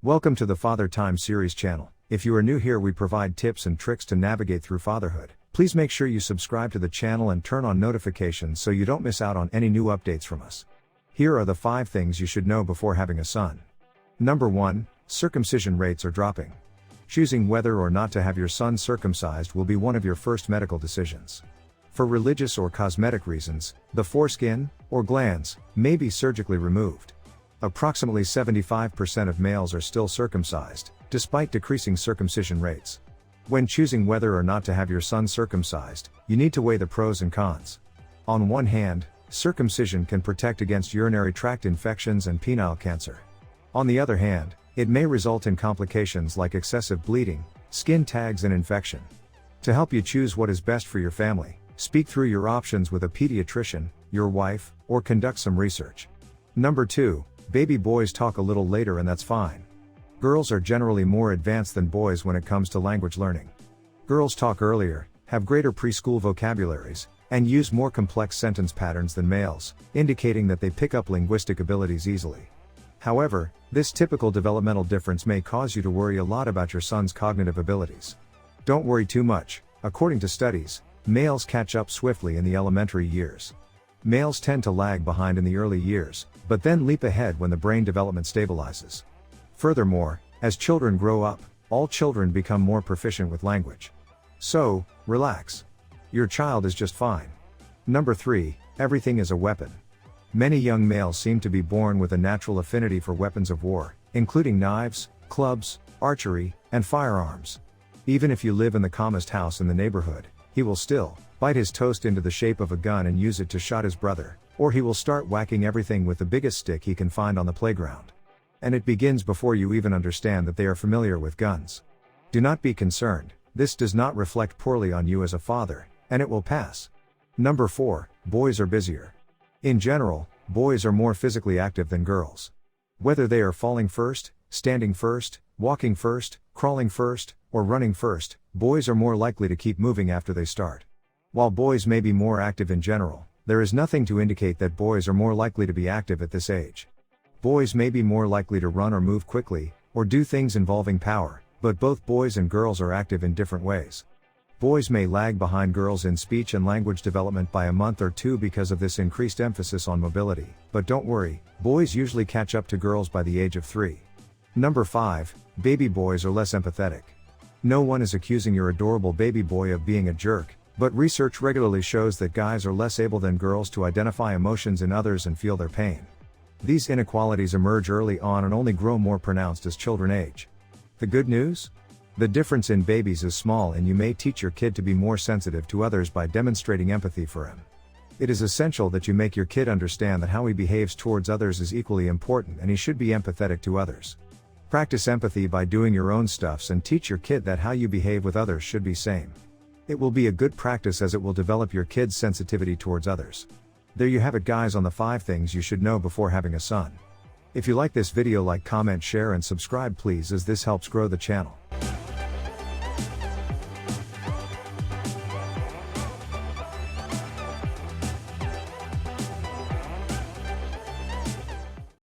Welcome to the Father Time series channel. If you are new here, we provide tips and tricks to navigate through fatherhood. Please make sure you subscribe to the channel and turn on notifications so you don't miss out on any new updates from us. Here are the 5 things you should know before having a son. Number 1, circumcision rates are dropping. Choosing whether or not to have your son circumcised will be one of your first medical decisions. For religious or cosmetic reasons, the foreskin, or glands, may be surgically removed. Approximately 75% of males are still circumcised, despite decreasing circumcision rates. When choosing whether or not to have your son circumcised, you need to weigh the pros and cons. On one hand, circumcision can protect against urinary tract infections and penile cancer. On the other hand, it may result in complications like excessive bleeding, skin tags and infection. To help you choose what is best for your family, speak through your options with a pediatrician, your wife, or conduct some research. Number 2, baby boys talk a little later, and that's fine. Girls are generally more advanced than boys when it comes to language learning. Girls talk earlier, have greater preschool vocabularies, and use more complex sentence patterns than males, indicating that they pick up linguistic abilities easily. However, this typical developmental difference may cause you to worry a lot about your son's cognitive abilities. Don't worry too much. According to studies, males catch up swiftly in the elementary years. Males tend to lag behind in the early years, but then leap ahead when the brain development stabilizes. Furthermore, as children grow up, all children become more proficient with language. So, relax. Your child is just fine. Number 3, everything is a weapon. Many young males seem to be born with a natural affinity for weapons of war, including knives, clubs, archery, and firearms. Even if you live in the calmest house in the neighborhood, he will still bite his toast into the shape of a gun and use it to shoot his brother, or he will start whacking everything with the biggest stick he can find on the playground. And it begins before you even understand that they are familiar with guns. Do not be concerned, this does not reflect poorly on you as a father, and it will pass. Number 4, boys are busier. In general, boys are more physically active than girls. Whether they are falling first, standing first, walking first, crawling first, or running first, boys are more likely to keep moving after they start. While boys may be more active in general, there is nothing to indicate that boys are more likely to be active at this age. Boys may be more likely to run or move quickly, or do things involving power, but both boys and girls are active in different ways. Boys may lag behind girls in speech and language development by a month or 2 because of this increased emphasis on mobility, but don't worry, boys usually catch up to girls by the age of 3. Number 5, baby boys are less empathetic. No one is accusing your adorable baby boy of being a jerk, but research regularly shows that guys are less able than girls to identify emotions in others and feel their pain. These inequalities emerge early on and only grow more pronounced as children age. The good news? The difference in babies is small, and you may teach your kid to be more sensitive to others by demonstrating empathy for him. It is essential that you make your kid understand that how he behaves towards others is equally important, and he should be empathetic to others. Practice empathy by doing your own stuffs and teach your kid that how you behave with others should be same. It will be a good practice as it will develop your kid's sensitivity towards others. There you have it, guys, on the 5 things you should know before having a son. If you like this video, like, comment, share and subscribe please, as this helps grow the channel.